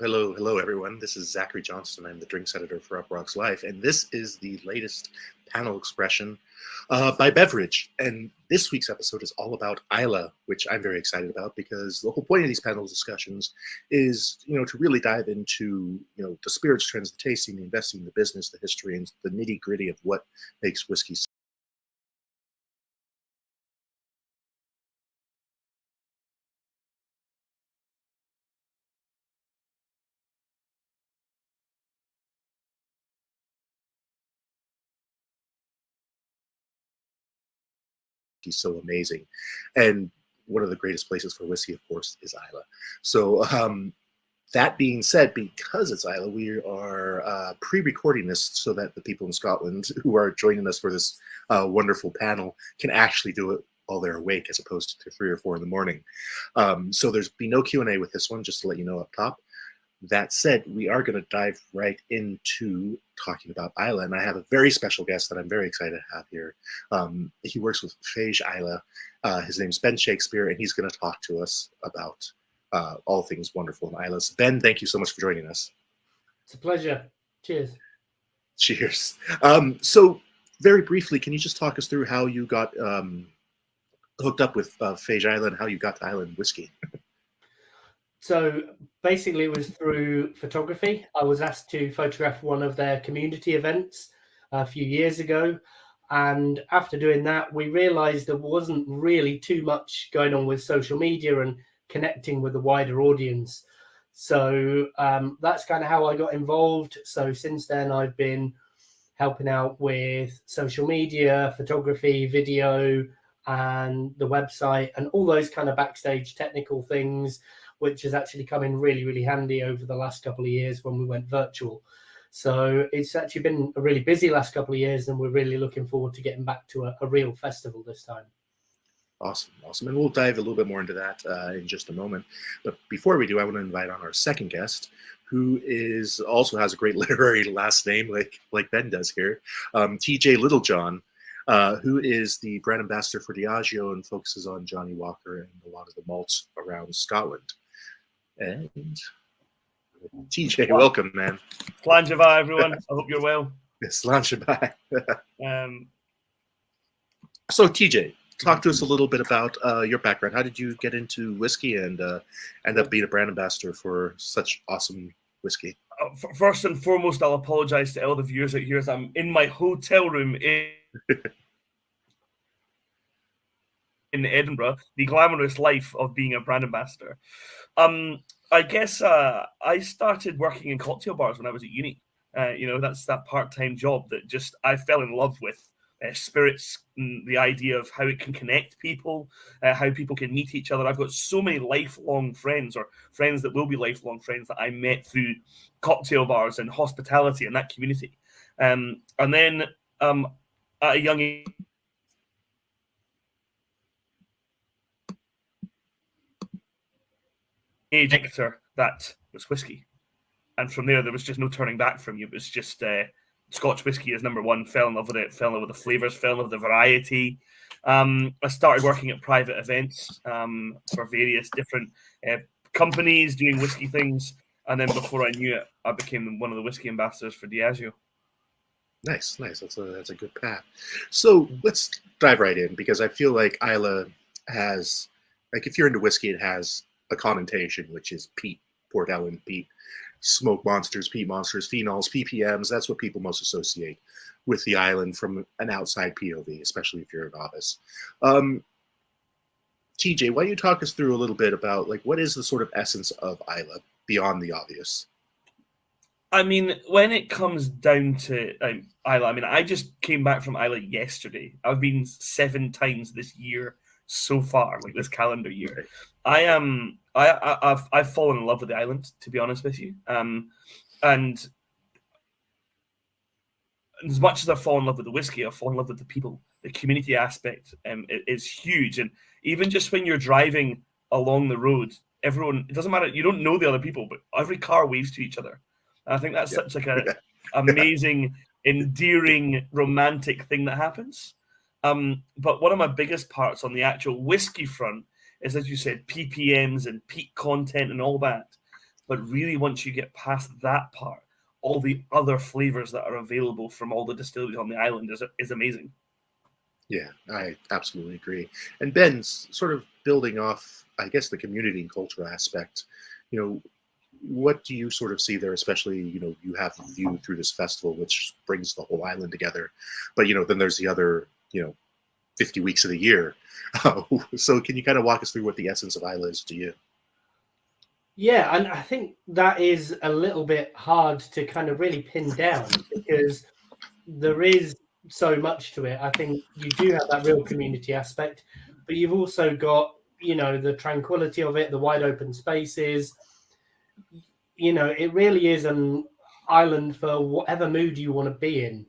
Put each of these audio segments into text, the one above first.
Hello, everyone. This is Zach Johnston. I'm the drinks editor for UPROXX Life, and this is the latest panel expression by beverage. And this week's episode is all about Islay, which I'm very excited about because the whole point of these panel discussions is, to really dive into, the spirits trends, the tasting, the investing, the business, the history, and the nitty gritty of what makes whiskey so amazing. And one of the greatest places for whiskey, of course, is Islay. So that being said, because it's Islay, we are pre-recording this so that the people in Scotland who are joining us for this wonderful panel can actually do it while they're awake, as opposed to 3 or 4 in the morning. So there's be no Q&A with this one, just to let you know up top. That said, we are going to dive right into talking about Islay, and I have a very special guest that I'm very excited to have here. He works with Fèis Ìle. His name's Ben Shakespeare, and he's going to talk to us about all things wonderful in Islay. So Ben, thank you so much for joining us. It's a pleasure. Cheers. Cheers. So very briefly, can you just talk us through how you got hooked up with Fèis Ìle and how you got to Island whiskey? So basically it was through photography. I was asked to photograph one of their community events a few years ago. And after doing that, we realized there wasn't really too much going on with social media and connecting with a wider audience. So that's kind of how I got involved. So since then, I've been helping out with social media, photography, video, and the website, and all those kind of backstage technical things, which has actually come in really, really handy over the last couple of years when we went virtual. So it's actually been a really busy last couple of years, and we're really looking forward to getting back to a real festival this time. Awesome. And we'll dive a little bit more into that in just a moment. But before we do, I want to invite on our second guest, who also has a great literary last name like Ben does here, TJ Littlejohn, who is the brand ambassador for Diageo and focuses on Johnny Walker and a lot of the malts around Scotland. And TJ, welcome, man. Slanjava, everyone. I hope you're well. Slanjava. So TJ, talk to us a little bit about your background. How did you get into whiskey and end up being a brand ambassador for such awesome whiskey? First and foremost, I'll apologize to all the viewers out here as I'm in my hotel room in Edinburgh, the glamorous life of being a brand ambassador. I guess I started working in cocktail bars when I was at uni. That's that part-time job that just I fell in love with. Spirits, the idea of how it can connect people, how people can meet each other. I've got so many lifelong friends, or friends that will be lifelong friends, that I met through cocktail bars and hospitality and that community. And then at a young age, that was whiskey, and from there was just no turning back from you. It was just Scotch whisky is number one. Fell in love with it, fell in love with the flavors, fell in love with the variety. I started working at private events for various different companies doing whiskey things, and then before I knew it, I became one of the whiskey ambassadors for Diageo. Nice. That's a good path. So let's dive right in, because I feel like Islay has, if you're into whiskey, it has a connotation, which is peat, Port Ellen peat, smoke monsters, peat monsters, phenols, ppms. That's what people most associate with the island from an outside POV, especially if you're a novice. TJ, why don't you talk us through a little bit about what is the sort of essence of Islay beyond the obvious? I mean, when it comes down to Islay, I just came back from Islay yesterday. I've been 7 times this year so far, like this calendar year. I've fallen in love with the island, to be honest with you. And as much as I've fallen in love with the whiskey, I've fallen in love with the people. The community aspect is huge. And even just when you're driving along the road, everyone, it doesn't matter, you don't know the other people, but every car waves to each other. And I think that's such like a amazing, endearing, romantic thing that happens. But one of my biggest parts on the actual whiskey front is, as you said, ppms and peat content and all that. But really, once you get past that part, all the other flavors that are available from all the distilleries on the island is amazing. Yeah, I absolutely agree. And Ben, sort of building off, I guess, the community and cultural aspect, what do you sort of see there, especially, you have the view through this festival, which brings the whole island together. But, then there's the other, 50 weeks of the year. So can you kind of walk us through what the essence of Islay is to you? Yeah, and I think that is a little bit hard to kind of really pin down because there is so much to it. I think you do have that real community aspect, but you've also got, the tranquility of it, the wide open spaces. It really is an island for whatever mood you want to be in.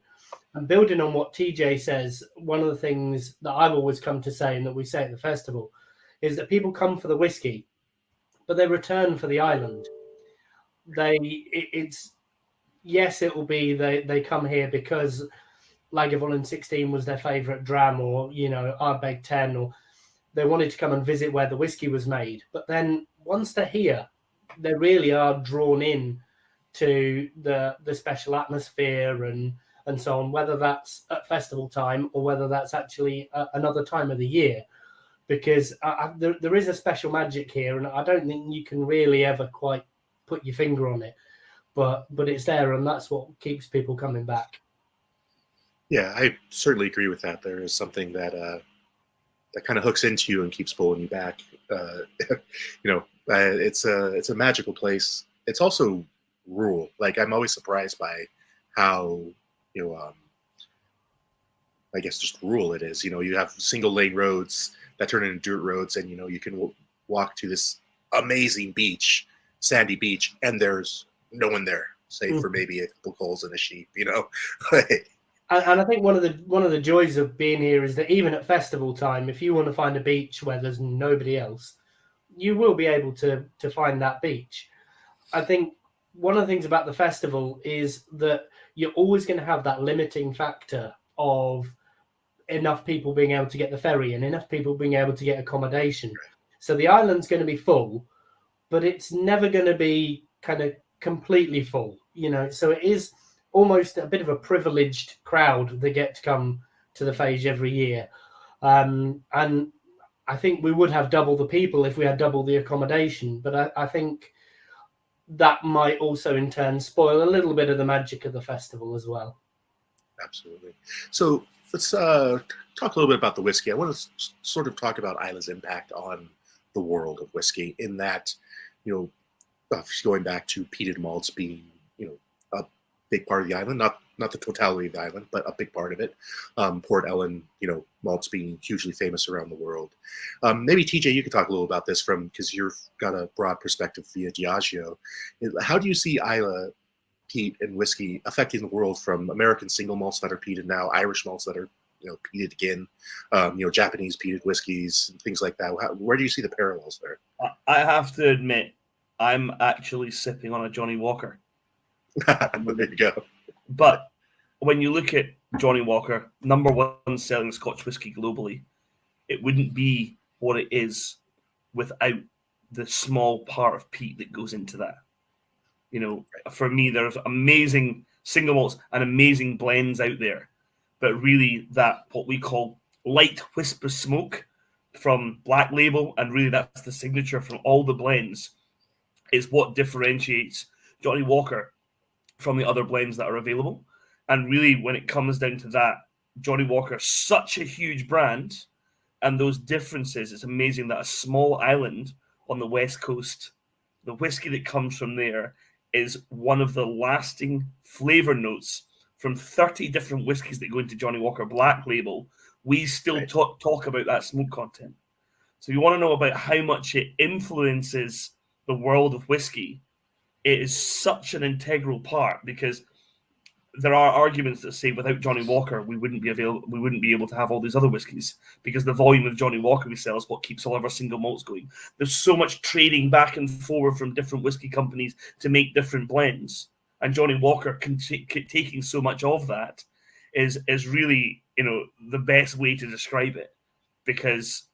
And building on what TJ says, one of the things that I've always come to say and that we say at the festival is that people come for the whiskey, but they return for the island. It will be they come here because Lagavulin 16 was their favourite dram, or Ardbeg 10, or they wanted to come and visit where the whiskey was made. But then once they're here, they really are drawn in to the special atmosphere and so on, whether that's at festival time or whether that's actually another time of the year. Because there is a special magic here, and I don't think you can really ever quite put your finger on it, but it's there, and that's what keeps people coming back. Yeah, I certainly agree with that. There is something that kind of hooks into you and keeps pulling you back. It's a magical place. It's also rural. Like, I'm always surprised by how I guess just rural it is. You have single lane roads that turn into dirt roads, and you can walk to this amazing beach, sandy beach, and there's no one there, save for maybe a couple coals and a sheep. And I think one of the joys of being here is that even at festival time, if you want to find a beach where there's nobody else, you will be able to find that beach. I think one of the things about the festival is that you're always going to have that limiting factor of enough people being able to get the ferry and enough people being able to get accommodation. So the island's going to be full, but it's never going to be kind of completely full, So it is almost a bit of a privileged crowd that get to come to the Fèis every year. And I think we would have double the people if we had double the accommodation. But I think that might also in turn spoil a little bit of the magic of the festival as well. Absolutely. So let's talk a little bit about the whiskey. I want to sort of talk about Islay's impact on the world of whiskey, in that, going back to peated malts being, a big part of the island, not the totality of the island, but a big part of it. Port Ellen, malts being hugely famous around the world. Maybe TJ, you could talk a little about this because you've got a broad perspective via Diageo. How do you see Islay peat and whiskey affecting the world, from American single malts that are peated now, Irish malts that are peated again, Japanese peated whiskeys and things like that? Where do you see the parallels there? I have to admit, I'm actually sipping on a Johnny Walker. There you go. But when you look at Johnny Walker, number one selling Scotch whisky globally, it wouldn't be what it is without the small part of peat that goes into that. For me, there's amazing single malts and amazing blends out there, but really that what we call light wisp of smoke from Black Label, and really that's the signature from all the blends, is what differentiates Johnny Walker from the other blends that are available. And really, when it comes down to that, Johnny Walker is such a huge brand, and those differences, it's amazing that a small island on the west coast, the whiskey that comes from there is one of the lasting flavor notes from 30 different whiskies that go into Johnny Walker Black Label. We still talk about that smoke content. So if you want to know about how much it influences the world of whiskey, it is such an integral part, because there are arguments that say without Johnny Walker, we wouldn't be able to have all these other whiskies, because the volume of Johnny Walker we sell is what keeps all of our single malts going. There's so much trading back and forward from different whiskey companies to make different blends, and Johnny Walker taking so much of that is really, the best way to describe it, because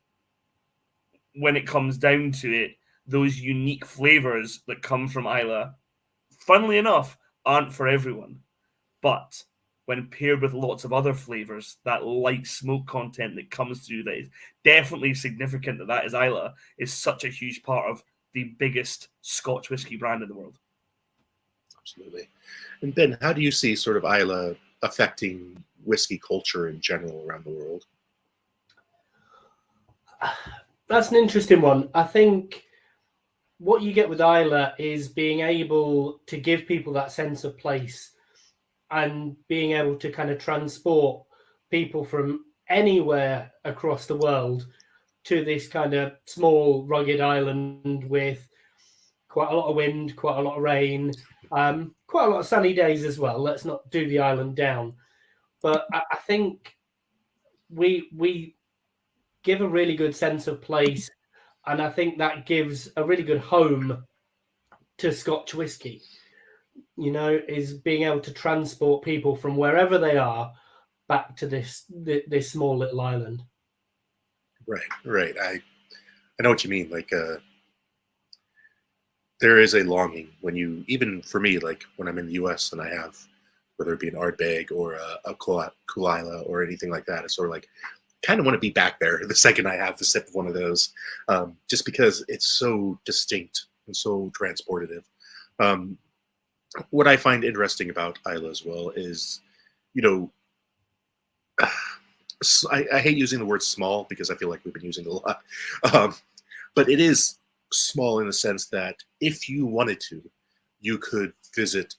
when it comes down to it, those unique flavors that come from Islay, funnily enough, aren't for everyone. But when paired with lots of other flavors, that light smoke content that comes through, that is definitely significant, that is Islay, is such a huge part of the biggest Scotch whisky brand in the world. Absolutely. And Ben, how do you see sort of Islay affecting whiskey culture in general around the world? That's an interesting one. I think what you get with Islay is being able to give people that sense of place, and being able to kind of transport people from anywhere across the world to this kind of small, rugged island with quite a lot of wind, quite a lot of rain, quite a lot of sunny days as well. Let's not do the island down. But I think we give a really good sense of place, and I think that gives a really good home to Scotch whisky. Is being able to transport people from wherever they are back to this small little island. Right. I know what you mean. Like, there is a longing when you, even for me, like when I'm in the U.S. and I have, whether it be an Ardbeg or a Cool Islay or anything like that, it's sort of like, kind of want to be back there the second I have the sip of one of those, just because it's so distinct and so transportative. What I find interesting about Islay as well is, I hate using the word small because I feel like we've been using it a lot, but it is small in the sense that if you wanted to, you could visit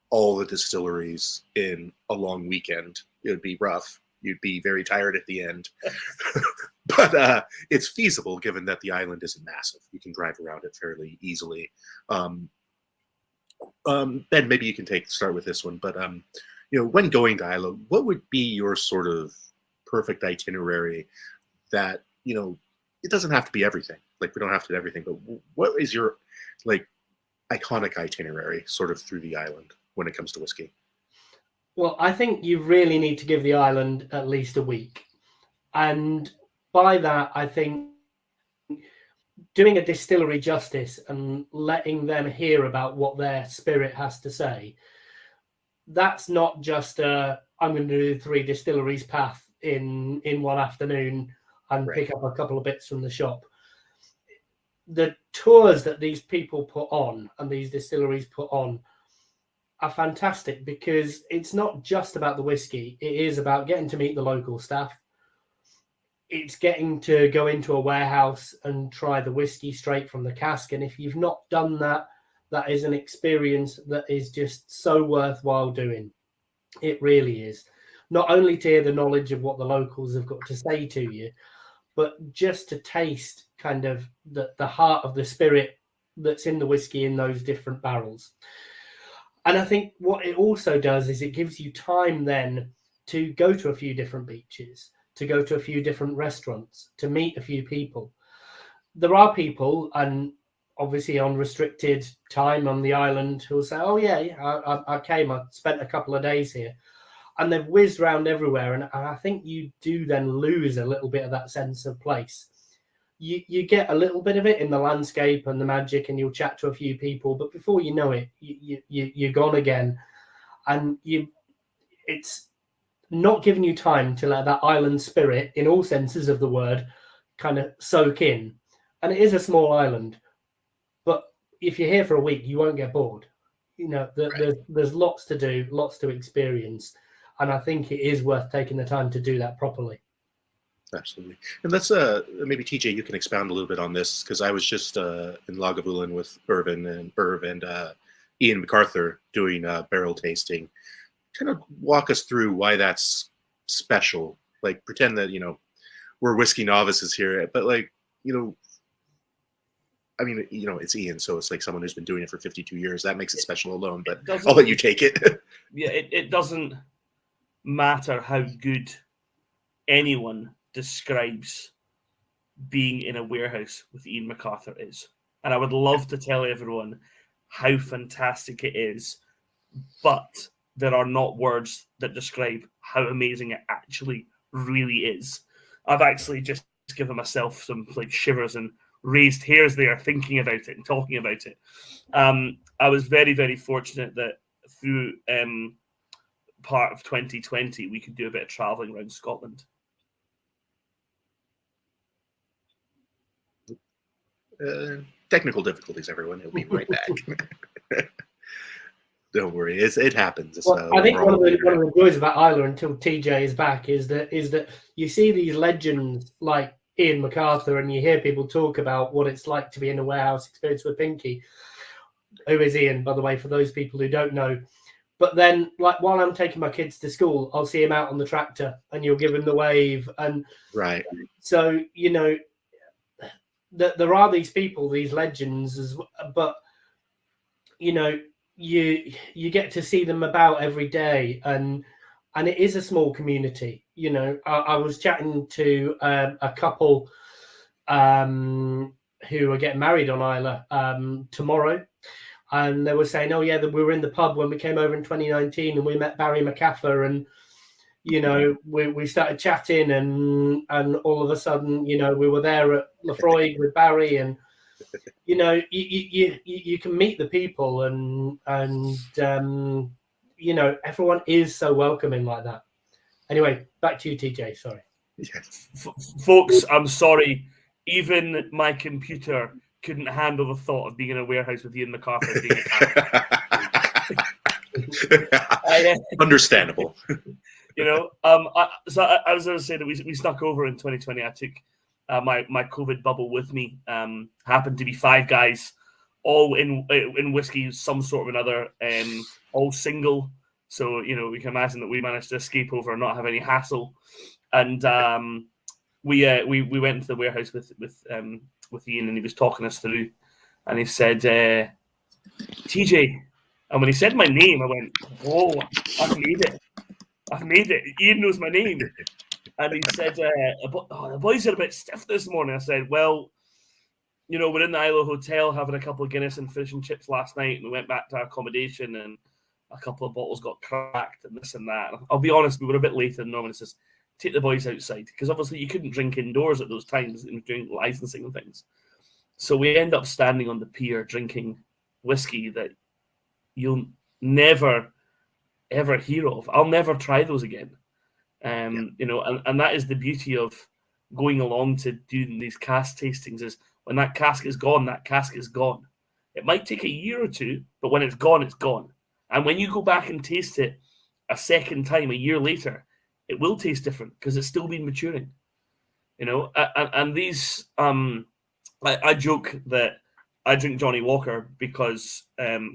all the distilleries in a long weekend. It would be rough. You'd be very tired at the end, but it's feasible given that the island isn't massive. You can drive around it fairly easily. Ben, maybe you can start with this one, but when going to Islay, what would be your sort of perfect itinerary that, it doesn't have to be everything. Like, we don't have to do everything, but what is your like iconic itinerary sort of through the island when it comes to whiskey? Well, I think you really need to give the island at least a week. And by that, I think doing a distillery justice and letting them hear about what their spirit has to say. That's not just I'm going to do 3 distilleries path in one afternoon and pick up a couple of bits from the shop. The tours that these people put on and these distilleries put on are fantastic, because it's not just about the whiskey. It is about getting to meet the local staff. It's getting to go into a warehouse and try the whiskey straight from the cask. And if you've not done that, that is an experience that is just so worthwhile doing. It really is. Not only to hear the knowledge of what the locals have got to say to you, but just to taste kind of the heart of the spirit that's in the whiskey in those different barrels. And I think what it also does is it gives you time then to go to a few different beaches, to go to a few different restaurants, to meet a few people. There are people, and obviously on restricted time on the island, who will say, oh yeah, I came, I spent a couple of days here. And they've whizzed around everywhere. And I think you do then lose a little bit of that sense of place. You get a little bit of it in the landscape and the magic, and you'll chat to a few people, but before you know it, you're gone again. And it's not giving you time to let that island spirit, in all senses of the word, kind of soak in. And it is a small island, but if you're here for a week, you won't get bored. There's lots to do, lots to experience, and I think it is worth taking the time to do that properly. Absolutely. And let's maybe TJ, you can expound a little bit on this, because I was just in Lagavulin with Irv and Ian MacArthur doing barrel tasting. Kind of walk us through why that's special. Like, pretend that we're whiskey novices here, but like, you know, I mean, you know, it's Ian, so it's like someone who's been doing it for 52 years. That makes it special alone, but I'll let you take it. Yeah, it doesn't matter how good anyone describes being in a warehouse with Ian MacArthur is. And I would love to tell everyone how fantastic it is, but there are not words that describe how amazing it actually really is. I've actually just given myself some like shivers and raised hairs there thinking about it and talking about it. I was very, very fortunate that through part of 2020 we could do a bit of traveling around Scotland. Technical difficulties, everyone. It'll be right back. Don't worry, it happens. Well, I think one of the joys about Islay until TJ is back is that you see these legends like Ian MacArthur, and you hear people talk about what it's like to be in a warehouse experience with Pinky, who is Ian, by the way, for those people who don't know. But then, like, while I'm taking my kids to school, I'll see him out on the tractor, and you'll give him the wave, and right. So you know, there are these people, these legends, but you know, you get to see them about every day, and it is a small community. You know, I was chatting to a couple who are getting married on Islay tomorrow, and they were saying, oh yeah, that we were in the pub when we came over in 2019 and we met Barry McAfee, and you know, we started chatting, and all of a sudden, you know, we were there at Lefroy with Barry, and you know, you can meet the people, and you know, everyone is so welcoming like that. Anyway, back to you, TJ. Sorry. Yes. Folks, I'm sorry. Even my computer couldn't handle the thought of being in a warehouse with Ian MacArthur being Understandable. You know, I was going to say that we snuck over in 2020. I took my COVID bubble with me. Happened to be 5 guys, all in whiskey, some sort of another, all single. So you know, we can imagine that we managed to escape over and not have any hassle. And we went into the warehouse with Ian, and he was talking us through, and he said, TJ, and when he said my name, I went, "Oh, I've made it. Ian knows my name." And he said, the boys are a bit stiff this morning. I said, well, you know, we're in the Islay Hotel having a couple of Guinness and fish and chips last night, and we went back to our accommodation, and a couple of bottles got cracked and this and that. I'll be honest, we were a bit later than normal. It says, take the boys outside, because obviously you couldn't drink indoors at those times during licensing and things. So we end up standing on the pier drinking whiskey that you'll never, ever hear of. I'll never try those again. You know, and that is the beauty of going along to doing these cask tastings, is when that cask is gone, that cask is gone. It might take a year or two, but when it's gone, it's gone. And when you go back and taste it a second time, a year later, it will taste different because it's still been maturing. You know, and these, I joke that I drink Johnny Walker because,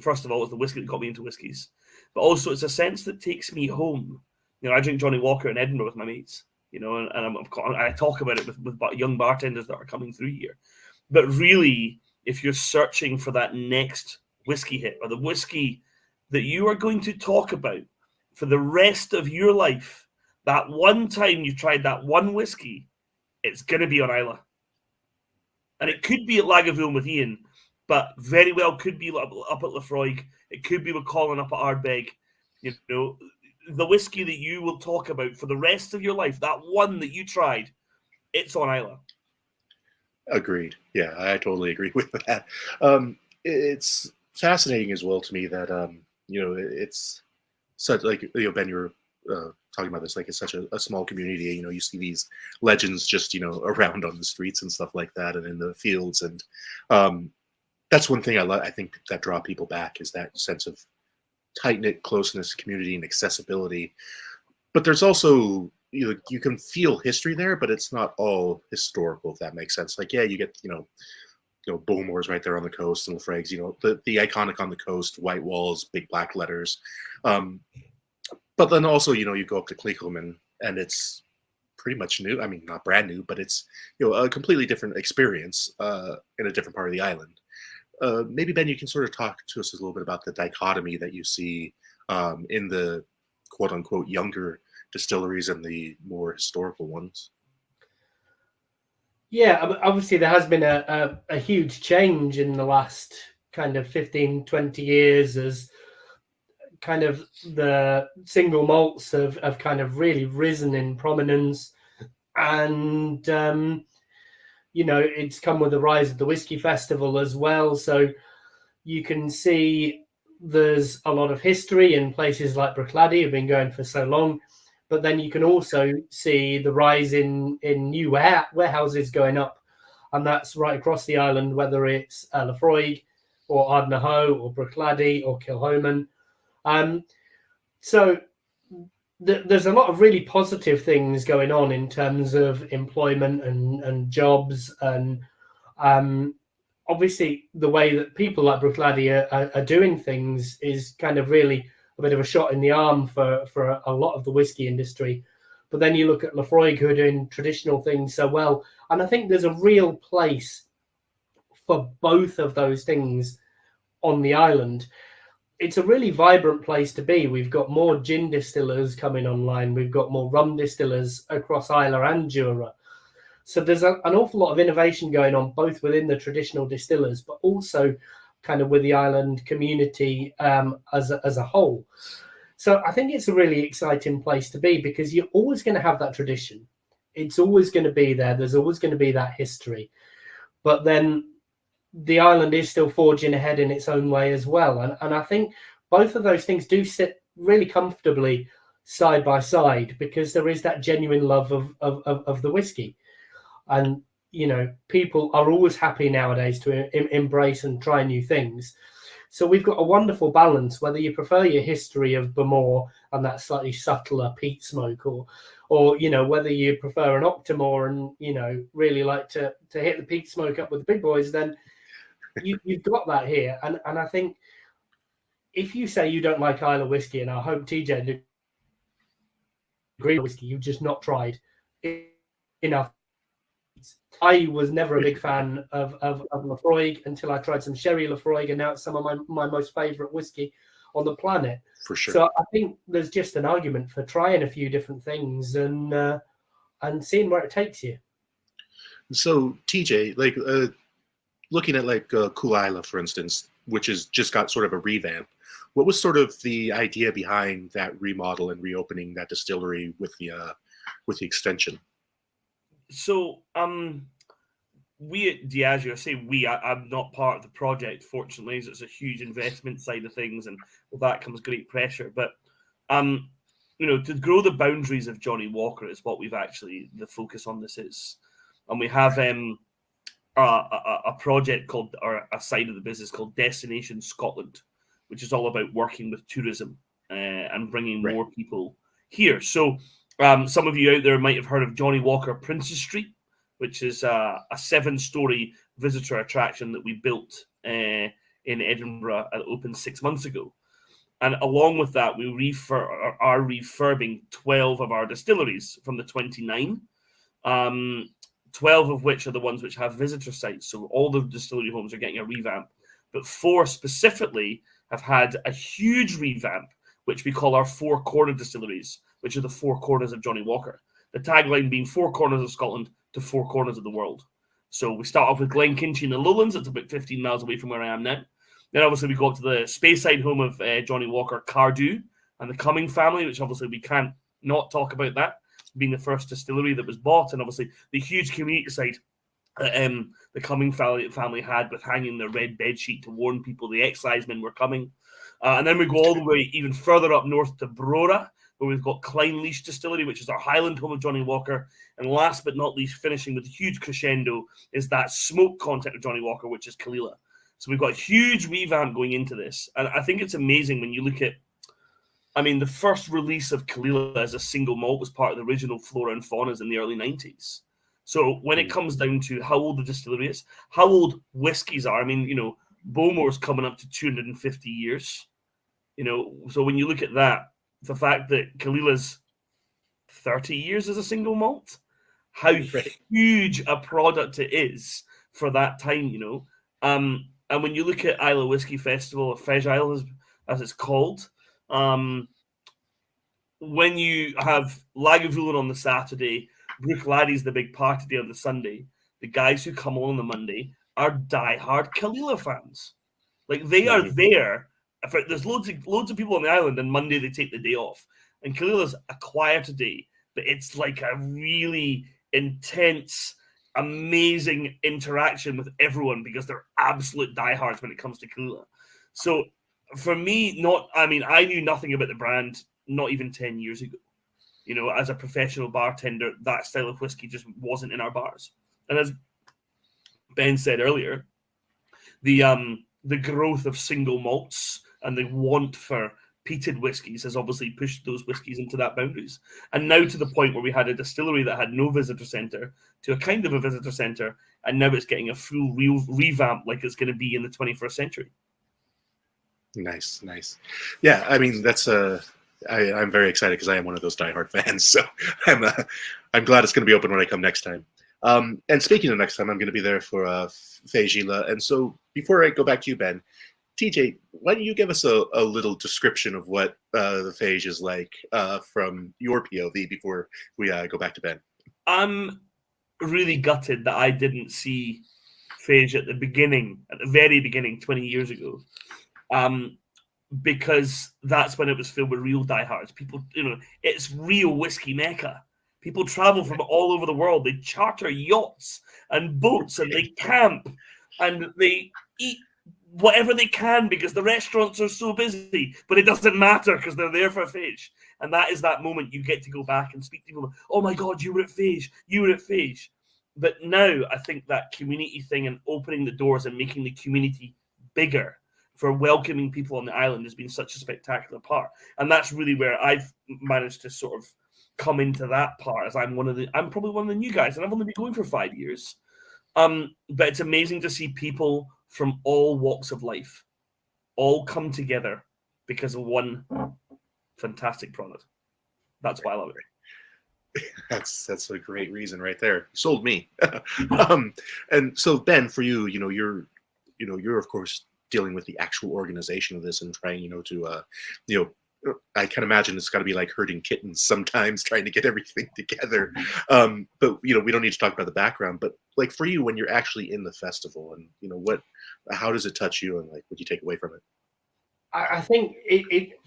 first of all, it's the whiskey that got me into whiskies, but also it's a sense that takes me home. You know, I drink Johnny Walker in Edinburgh with my mates, you know, and I talk about it with young bartenders that are coming through here. But really, if you're searching for that next whiskey hit, or the whiskey that you are going to talk about for the rest of your life, that one time you tried that one whiskey, it's going to be on Islay. And it could be at Lagavulin with Ian, but very well could be up at Lefroy. It could be with Colin up at Ardbeg. You know, the whiskey that you will talk about for the rest of your life, that one that you tried, it's on Islay. Agreed. Yeah, I totally agree with that. It's fascinating as well to me that, you know, it's such, like, you know, Ben, you were talking about this, like, it's such a small community. You know, you see these legends just, you know, around on the streets and stuff like that, and in the fields. And that's one thing I think that draw people back, is that sense of tight-knit closeness, community, and accessibility. But there's also, you know, you can feel history there, but it's not all historical, if that makes sense. Like, yeah, you get, you know, Bowmore's right there on the coast, and Lefrags, you know, the iconic on the coast, white walls, big black letters. But then also, you know, you go up to Cleveland, and it's pretty much new. I mean, not brand new, but it's a completely different experience in a different part of the island. Maybe Ben, you can sort of talk to us a little bit about the dichotomy that you see in the quote unquote younger distilleries and the more historical ones. Yeah, obviously there has been a huge change in the last kind of 15, 20 years as kind of the single malts have kind of really risen in prominence. And, it's come with the rise of the Whiskey Festival as well. So you can see there's a lot of history in places like Bruichladdich have been going for so long. But then you can also see the rise in new warehouses going up. And that's right across the island, whether it's Laphroaig or Ardnahoe or Bruichladdich or Kilchoman. So there's a lot of really positive things going on in terms of employment and jobs. And obviously the way that people like Bruichladdich are doing things is kind of really a bit of a shot in the arm for a lot of the whiskey industry. But then you look at Laphroaig, who are doing traditional things so well. And I think there's a real place for both of those things on the island. It's a really vibrant place to be. We've got more gin distillers coming online. We've got more rum distillers across Islay and Jura. So there's an awful lot of innovation going on, both within the traditional distillers, but also kind of with the island community as a whole. So I think it's a really exciting place to be because you're always going to have that tradition. It's always going to be there. There's always going to be that history. But then the island is still forging ahead in its own way as well. And I think both of those things do sit really comfortably side by side because there is that genuine love of the whiskey. And, people are always happy nowadays to embrace and try new things. So we've got a wonderful balance, whether you prefer your history of Bowmore and that slightly subtler peat smoke or whether you prefer an Octomore and, really like to hit the peat smoke up with the big boys, then you've got that here. And I think if you say you don't like Islay whiskey, and I hope TJ agree with whiskey, you've just not tried enough. I was never a big fan of Laphroaig until I tried some sherry Laphroaig, and now it's some of my most favourite whiskey on the planet. For sure. So I think there's just an argument for trying a few different things and seeing where it takes you. So TJ, looking at Cool Islay, for instance, which has just got sort of a revamp, what was sort of the idea behind that remodel and reopening that distillery with the extension? So, we at Diageo, I say we, I'm not part of the project, fortunately, as it's a huge investment side of things, and with that comes great pressure. But, to grow the boundaries of Johnnie Walker is what we've actually, the focus on this is. And we have a project called, or a side of the business called Destination Scotland, which is all about working with tourism and bringing more people here. So, some of you out there might have heard of Johnnie Walker Princes Street, which is a 7-story visitor attraction that we built in Edinburgh and opened 6 months ago. And along with that, we are refurbing 12 of our distilleries from the 29, 12 of which are the ones which have visitor sites. So all the distillery homes are getting a revamp. But 4 specifically have had a huge revamp, which we call our 4 corner distilleries, which are the 4 corners of Johnnie Walker. The tagline being 4 corners of Scotland to 4 corners of the world. So we start off with Glenkinchie in the Lowlands. It's about 15 miles away from where I am now. Then obviously we go up to the Speyside home of Johnnie Walker, Cardew, and the Cumming family, which obviously we can't not talk about that, being the first distillery that was bought, and obviously the huge community site that the Cumming family had with hanging their red bedsheet to warn people the excisemen were coming. And then we go all the way even further up north to Brora, where we've got Clynelish Distillery, which is our Highland home of Johnnie Walker. And last but not least, finishing with a huge crescendo, is that smoke content of Johnnie Walker, which is Fèis Ìle. So we've got a huge revamp going into this. And I think it's amazing when you look at, the first release of Fèis Ìle as a single malt was part of the original Flora and Faunas in the early 90s. So when it comes down to how old the distillery is, how old whiskies are, Bowmore's coming up to 250 years. So when you look at that, the fact that Fèis Ìle's 30 years as a single malt. How huge a product it is for that time, you know. And when you look at Islay Whisky Festival, or Fèis Ìle as it's called, when you have Lagavulin on the Saturday, Bruichladdich the big party day on the Sunday, the guys who come on the Monday are diehard Caol fans. Like, they are there. There's loads of people on the island, and Monday they take the day off. And Caol a quieter day, but it's like a really intense, amazing interaction with everyone because they're absolute diehards when it comes to Caol. So for me, I knew nothing about the brand not even 10 years ago. You know, as a professional bartender, that style of whiskey just wasn't in our bars. And as Ben said earlier, the growth of single malts and the want for peated whiskies has obviously pushed those whiskies into that boundaries. And now to the point where we had a distillery that had no visitor centre to a kind of a visitor centre, and now it's getting a full revamp like it's going to be in the 21st century. Nice. Yeah, I mean, that's I'm very excited because I am one of those diehard fans. So I'm glad it's going to be open when I come next time. And speaking of next time, I'm going to be there for Fèis Ìle. And so before I go back to you, Ben, TJ, why don't you give us a little description of what the Fèis is like from your POV before we go back to Ben? I'm really gutted that I didn't see Fèis at the very beginning, 20 years ago. Because that's when it was filled with real diehards. People, you know, it's real whiskey mecca. People travel from all over the world. They charter yachts and boats, and they camp, and they eat whatever they can because the restaurants are so busy. But it doesn't matter because they're there for Fèis. And that is that moment you get to go back and speak to people. Oh my God, you were at Fèis. You were at Fèis. But now I think that community thing and opening the doors and making the community bigger for welcoming people on the island has been such a spectacular part. And that's really where I've managed to sort of come into that part, as I'm probably one of the new guys, and I've only been going for 5 years. But it's amazing to see people from all walks of life all come together because of one fantastic product. That's why I love it. That's a great reason right there. You sold me. And so Ben, for you, you're of course dealing with the actual organization of this and trying, to, I can imagine it's got to be like herding kittens sometimes, trying to get everything together. But, we don't need to talk about the background, but like for you, when you're actually in the festival and, how does it touch you and like, what do you take away from it? I think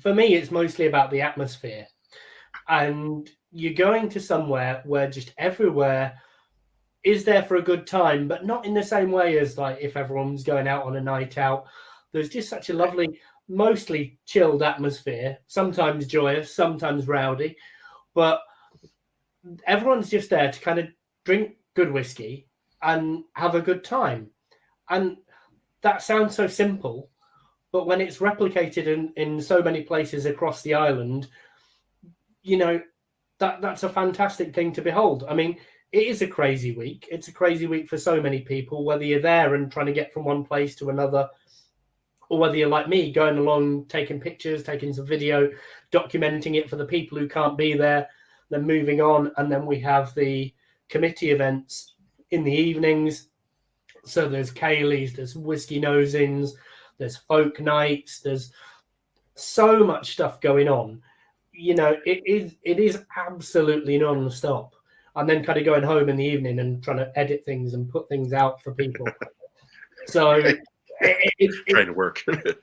for me, it's mostly about the atmosphere, and you're going to somewhere where just everywhere is there for a good time, but not in the same way as like if everyone's going out on a night out. There's just such a lovely, mostly chilled atmosphere, sometimes joyous, sometimes rowdy, but everyone's just there to kind of drink good whiskey and have a good time. And that sounds so simple, but when it's replicated in so many places across the island, that's a fantastic thing to behold. I mean, it is a crazy week. It's a crazy week for so many people, whether you're there and trying to get from one place to another, or whether you're like me, going along, taking pictures, taking some video, documenting it for the people who can't be there, then moving on. And then we have the committee events in the evenings. So there's ceilidhs, there's whiskey nosings, there's folk nights, there's so much stuff going on. It is absolutely non-stop. And then kind of going home in the evening and trying to edit things and put things out for people. So trying to work. There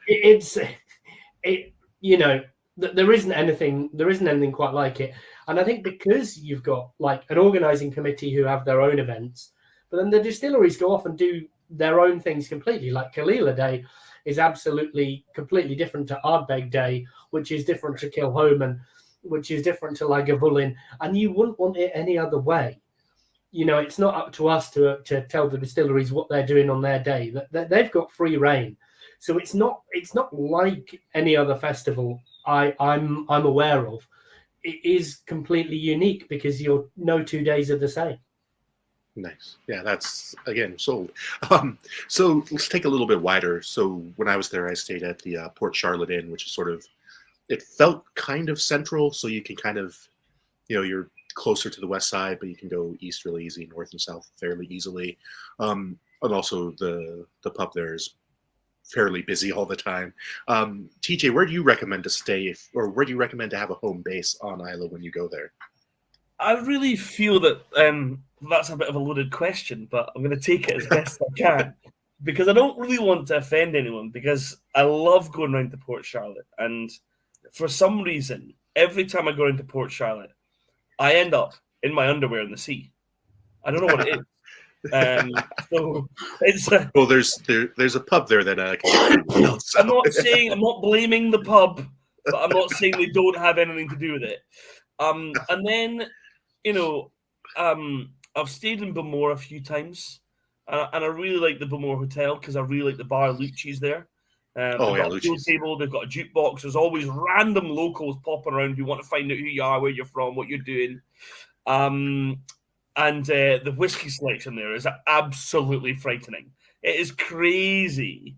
isn't anything quite like it. And I think because you've got like an organizing committee who have their own events, but then the distilleries go off and do their own things completely. Like Caol Day is absolutely completely different to Ardbeg Day, which is different to Kilholman, which is different to Lagavulin, and you wouldn't want it any other way. It's not up to us to tell the distilleries what they're doing on their day. They've got free reign, so it's not like any other festival I'm aware of. It is completely unique because no 2 days are the same. Nice. Yeah, that's again sold. So let's take a little bit wider. So when I was there, I stayed at the Port Charlotte Inn, which is it felt kind of central, so you can kind of you're closer to the west side, but you can go east really easy, north and south fairly easily. And also the pub there is fairly busy all the time. TJ, where do you recommend to stay, or where do you recommend to have a home base on Islay when you go there? I really feel that that's a bit of a loaded question, but I'm going to take it as best I can, because I don't really want to offend anyone, because I love going around to Port Charlotte, and for some reason, every time I go into Port Charlotte, I end up in my underwear in the sea. I don't know what it is. So it's well, there's a pub there that I'm not blaming the pub, but I'm not saying they don't have anything to do with it. And then, I've stayed in Bowmore a few times, and I really like the Bowmore Hotel because I really like the bar Lucci's there. They've got a pool table, they've got a jukebox. There's always random locals popping around who want to find out who you are, where you're from, what you're doing. And the whiskey selection there is absolutely frightening. It is crazy.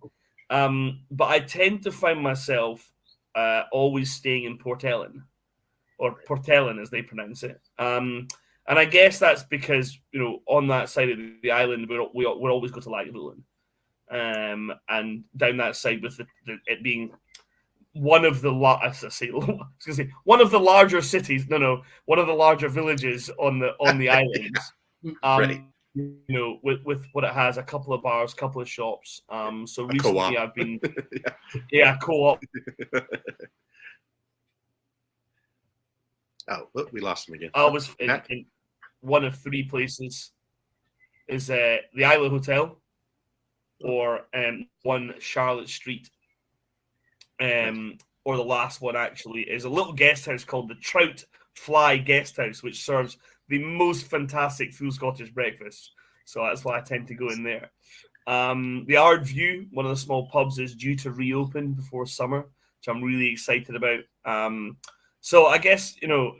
But I tend to find myself always staying in Port Ellen, or Port Ellen as they pronounce it. And I guess that's because, on that side of the island, we always go to Littlejohn. And down that side with it being one of the one of the larger cities, one of the larger villages on the islands. Right. With what it has, a couple of bars, a couple of shops. So recently co-op. I've been co-op. Oh, look, we lost him again. I was in one of three places. Is the Islay Hotel, or one Charlotte Street, or the last one actually is a little guest house called the Trout Fly Guest House, which serves the most fantastic full Scottish breakfast. So that's why I tend to go in there. The Ard View, one of the small pubs, is due to reopen before summer, which I'm really excited about. So I guess,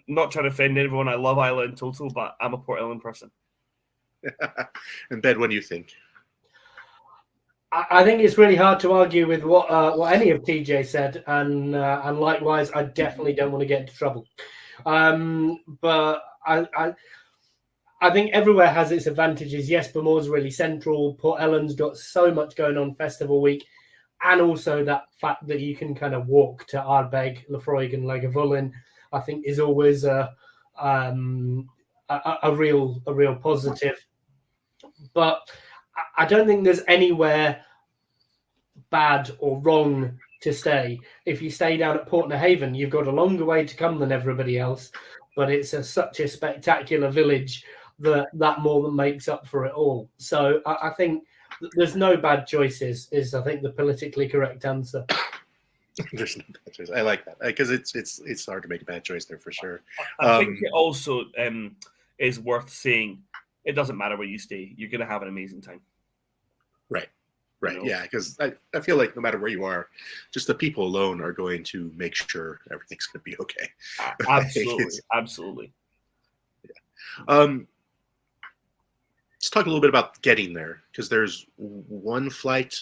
not trying to offend everyone, I love Islay in total, but I'm a Port Ellen person. And Ben, what do you think? I think it's really hard to argue with what any of TJ said, and likewise, I definitely don't want to get into trouble. But I think everywhere has its advantages. Yes, Bowmore's really central. Port Ellen's got so much going on Festival Week, and also that fact that you can kind of walk to Ardbeg, Lafroig, and Lagavulin, I think is always a real positive. But I don't think there's anywhere bad or wrong to stay. If you stay down at Portnahaven, you've got a longer way to come than everybody else, but it's such a spectacular village that more than makes up for it all. So I think there's no bad choices is, I think, the politically correct answer. There's no bad choice. I like that, because it's hard to make a bad choice there for sure. I think it also is worth saying, it doesn't matter where you stay, you're going to have an amazing time. Right. Yeah, because I feel like no matter where you are, just the people alone are going to make sure everything's going to be okay. Absolutely. Yeah. Let's talk a little bit about getting there, because there's one flight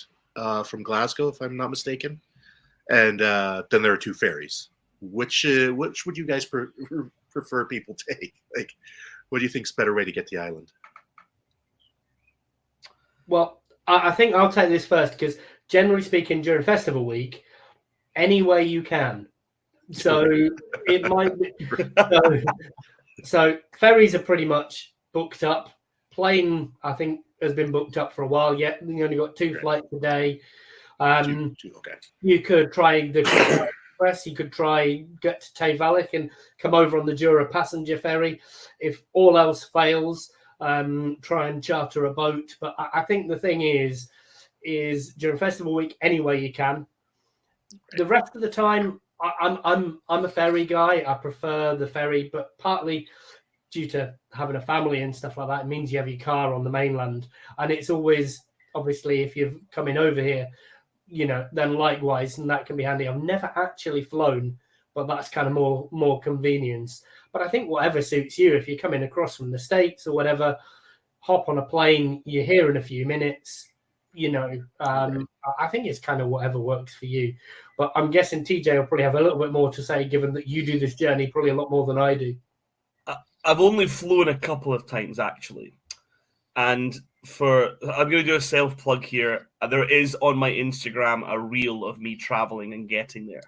from Glasgow, if I'm not mistaken, and then there are two ferries. Which would you guys prefer people take? Like, what do you think's a better way to get to the island? Well, I think I'll take this first, because generally speaking, during Festival Week, any way you can. So it might be. So ferries are pretty much booked up. Plane, I think, has been booked up for a while yet. You only got two flights a day. Okay. You could try the Express. You could try get to Tayvallic and come over on the Jura passenger ferry. If all else fails, try and charter a boat. But I think the thing is during Festival Week, any way you can. The rest of the time, I'm a ferry guy. I prefer the ferry, but partly due to having a family and stuff like that, it means you have your car on the mainland, and it's always, obviously, if you're coming over here, then likewise, and that can be handy. I've never actually flown, but that's kind of more convenience. But I think whatever suits you, if you're coming across from the States or whatever, hop on a plane, you're here in a few minutes, I think it's kind of whatever works for you. But I'm guessing TJ will probably have a little bit more to say, given that you do this journey probably a lot more than I do. I've only flown a couple of times actually, and I'm going to do a self plug here. There is on my Instagram a reel of me traveling and getting there.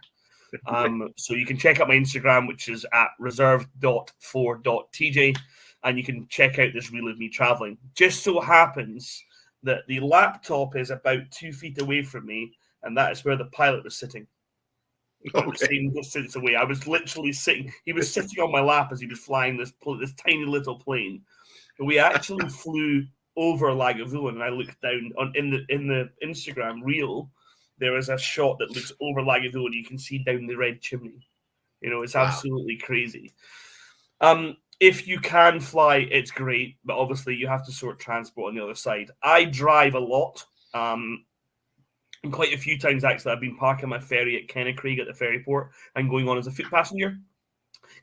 So you can check out my Instagram, which is at reserve.4.tj, and you can check out this reel of me traveling. Just so happens that the laptop is about 2 feet away from me, and that is where the pilot was sitting. The same distance away. I was literally sitting. He was sitting on my lap as he was flying this tiny little plane. And we actually flew over Lagavulin, and I looked down in the Instagram reel. There is a shot that looks over Lagavulin. You can see down the red chimney. It's absolutely crazy. If you can fly, it's great, but obviously you have to sort transport on the other side. I drive a lot. And quite a few times, actually, I've been parking my ferry at Kennecraig at the ferry port and going on as a foot passenger,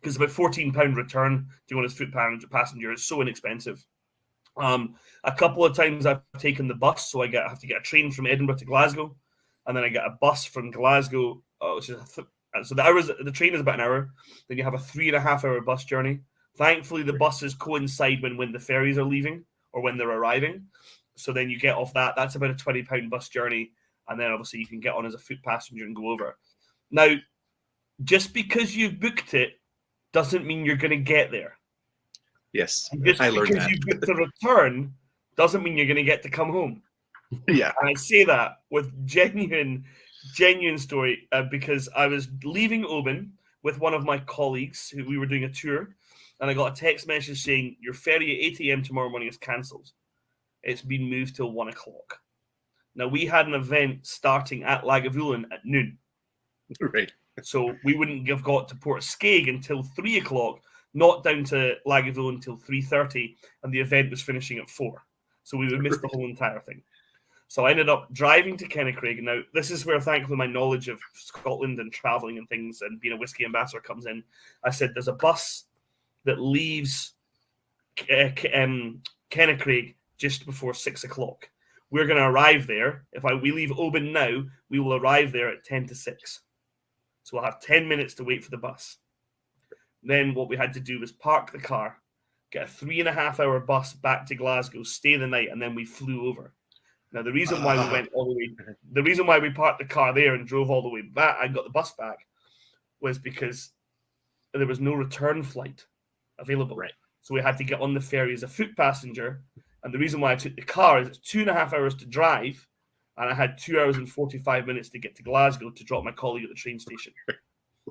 because about £14 return to go on as foot passenger is so inexpensive. A couple of times I've taken the bus, so I have to get a train from Edinburgh to Glasgow, and then I get a bus from Glasgow. So the train is about an hour. Then you have a 3.5-hour bus journey. Thankfully, the buses coincide when the ferries are leaving or when they're arriving. So then you get off that. That's about a £20 bus journey. And then obviously you can get on as a foot passenger and go over. Now, just because you've booked it doesn't mean you're going to get there. Yes, I learned that. Because you booked the return doesn't mean you're going to get to come home. Yeah. And I say that with genuine story because I was leaving Oban with one of my colleagues who we were doing a tour, and I got a text message saying, your ferry at 8 a.m. tomorrow morning is cancelled. It's been moved till 1 o'clock. Now, we had an event starting at Lagavulin at noon. Right. So we wouldn't have got to Port Skeg until 3 o'clock, not down to Lagavulin until 3:30, and the event was finishing at 4. So we would miss the whole entire thing. So I ended up driving to Kennecraig. Now, this is where, thankfully, my knowledge of Scotland and travelling and things and being a whiskey ambassador comes in. I said, there's a bus that leaves Kennecraig just before 6 o'clock. We're going to arrive there. We leave Oban now, we will arrive there at 10 to 6. So we'll have 10 minutes to wait for the bus. Then what we had to do was park the car, get a 3.5-hour bus back to Glasgow, stay the night, and then we flew over. Now, the reason why we went all the way, the reason why we parked the car there and drove all the way back and got the bus back was because there was no return flight available. Right. So we had to get on the ferry as a foot passenger. And the reason why I took the car is it's 2.5 hours to drive, and I had 2 hours and 45 minutes to get to Glasgow to drop my colleague at the train station.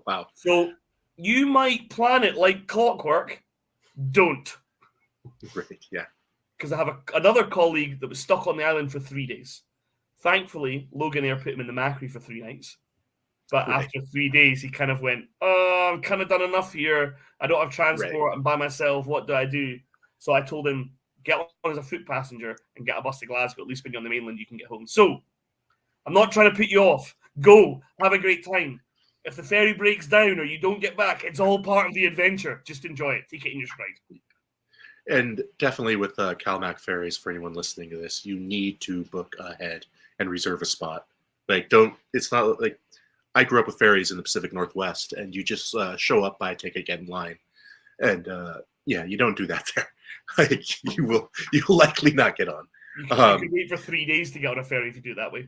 Wow. So you might plan it like clockwork. Don't. Right, yeah. Because I have another colleague that was stuck on the island for 3 days. Thankfully, Logan Air put him in the Macquarie for 3 nights. But after 3 days, he kind of went, I've kind of done enough here. I don't have transport. I'm by myself. What do I do? So I told him, get on as a foot passenger and get a bus to Glasgow. At least when you're on the mainland, you can get home. So I'm not trying to put you off. Go. Have a great time. If the ferry breaks down or you don't get back, it's all part of the adventure. Just enjoy it. Take it in your stride. And definitely with Calmac ferries, for anyone listening to this, you need to book ahead and reserve a spot. It's not like, I grew up with ferries in the Pacific Northwest, and you just show up, buy a ticket, get in line. And you don't do that there. You'll likely not get on. You can wait for 3 days to get on a ferry if you do it that way.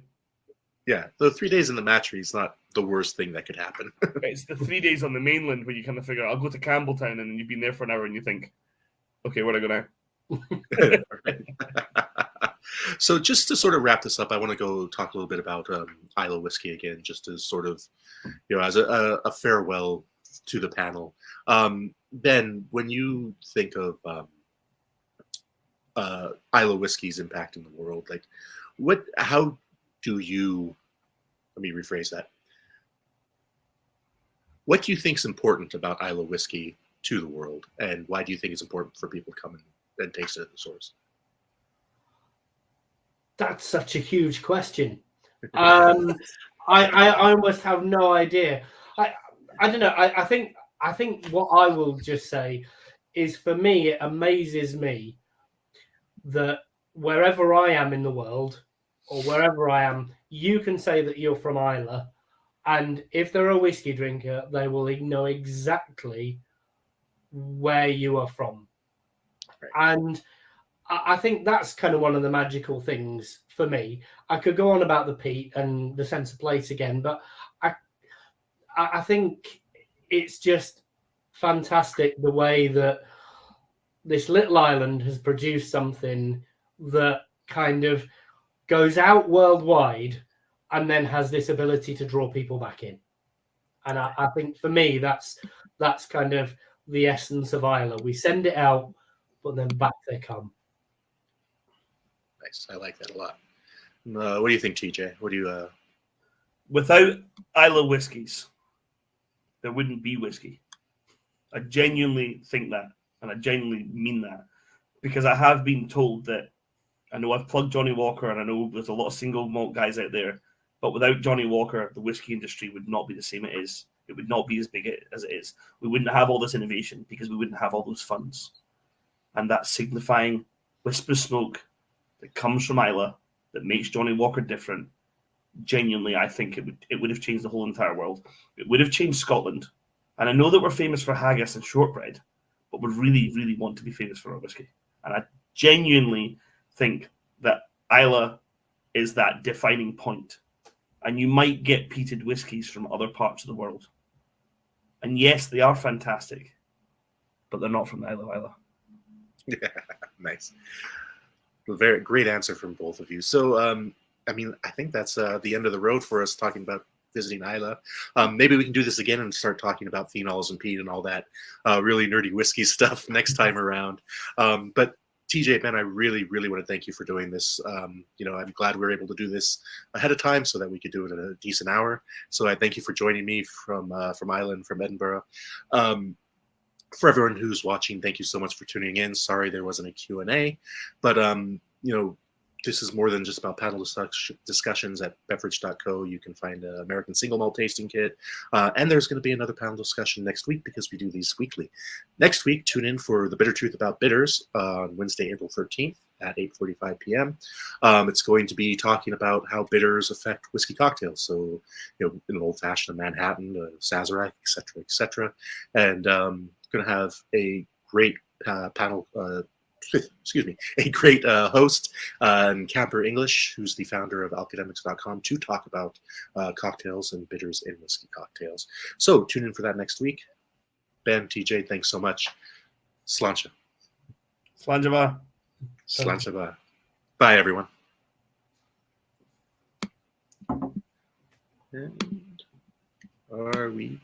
Yeah, the 3 days in the Matry is not the worst thing that could happen. It's the 3 days on the mainland where you kind of figure, I'll go to Campbelltown, and then you've been there for an hour and you think, okay, where do I go now? So just to sort of wrap this up, I want to go talk a little bit about Islay whiskey again, just as sort of, as a farewell to the panel. Ben, when you think of Islay whiskey's impact in the world, how do you, let me rephrase that. What do you think is important about Islay whiskey to the world, and why do you think it's important for people to come and taste it at the source? That's such a huge question. I almost have no idea. I don't know. I think what I will just say is, for me, it amazes me that wherever I am in the world, or wherever I am, you can say that you're from Islay, and if they're a whiskey drinker, they will know exactly where you are from. Right. And I think that's kind of one of the magical things for me. I could go on about the peat and the sense of place again, but I think it's just fantastic the way that this little island has produced something that kind of goes out worldwide and then has this ability to draw people back in. And I think for me, that's kind of the essence of Islay. We send it out, but then back they come. Nice. I like that a lot. What do you think, TJ? What do you? Without Islay whiskies, there wouldn't be whiskey. I genuinely think that, and I genuinely mean that, because I have been told that. I know I've plugged Johnny Walker, and I know there's a lot of single malt guys out there, but without Johnny Walker, the whiskey industry would not be the same it is. It would not be as big as it is. We wouldn't have all this innovation because we wouldn't have all those funds. And that signifying wisp of smoke that comes from Islay that makes Johnny Walker different, genuinely, I think it would have changed the whole entire world. It would have changed Scotland. And I know that we're famous for haggis and shortbread, but we really, really want to be famous for our whiskey. And I genuinely think that Islay is that defining point. And you might get peated whiskies from other parts of the world. And yes, they are fantastic, but they're not from Islay. Yeah, nice. Very great answer from both of you. So, I mean, I think that's the end of the road for us talking about visiting Islay. Maybe we can do this again and start talking about phenols and peat and all that really nerdy whiskey stuff next time around. But TJ, Ben, I really, really want to thank you for doing this. You know, I'm glad we were able to do this ahead of time so that we could do it in a decent hour. So I thank you for joining me from Ireland, from Edinburgh. For everyone who's watching, thank you so much for tuning in. Sorry there wasn't a Q&A, but you know, this is more than just about panel discussions at beverage.co. You can find an American single malt tasting kit. And there's going to be another panel discussion next week because we do these weekly. Next week, tune in for The Bitter Truth About Bitters on Wednesday, April 13th at 8:45 p.m. It's going to be talking about how bitters affect whiskey cocktails. So, you know, in an old fashioned Manhattan, Sazerac, et cetera. And going to have a great panel a great host, Camper English, who's the founder of alcademics.com, to talk about cocktails and bitters in whiskey cocktails. So tune in for that next week. Ben, TJ, thanks so much. Sláinte. Sláinte. Sláinte. Bye, everyone. And are we...